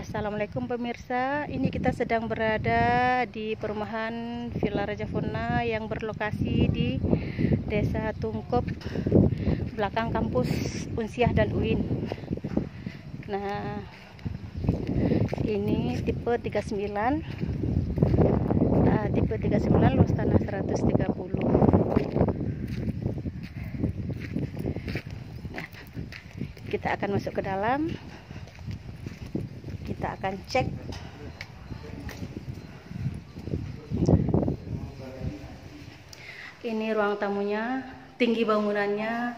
Assalamualaikum pemirsa, ini kita sedang berada di perumahan Villa Raja Fona yang berlokasi di Desa Tungkop, belakang kampus Unsiah dan UIN. Nah, ini tipe 39, luas tanah 130. Nah, kita akan masuk ke dalam. Kita akan cek. Ini ruang tamunya, tinggi bangunannya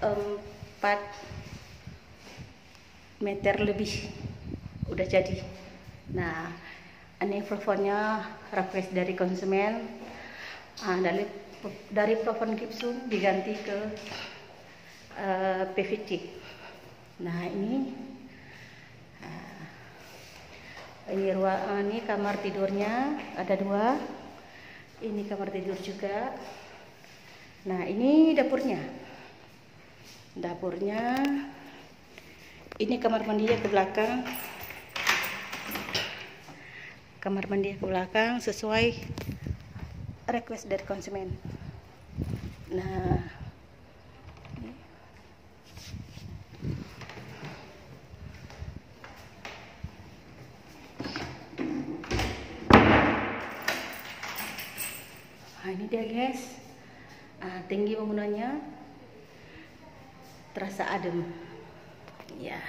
4 meter lebih, udah jadi. Nah, ini plafonnya request dari konsumen, dari plafon gipsum diganti ke PVC. Nah, ini kamar tidurnya ada 2. Ini kamar tidur juga. Nah, ini dapurnya. Ini kamar mandinya ke belakang. Kamar mandi ke belakang sesuai request dari konsumen. Nah, ini dia guys, tinggi bangunannya, terasa adem ya.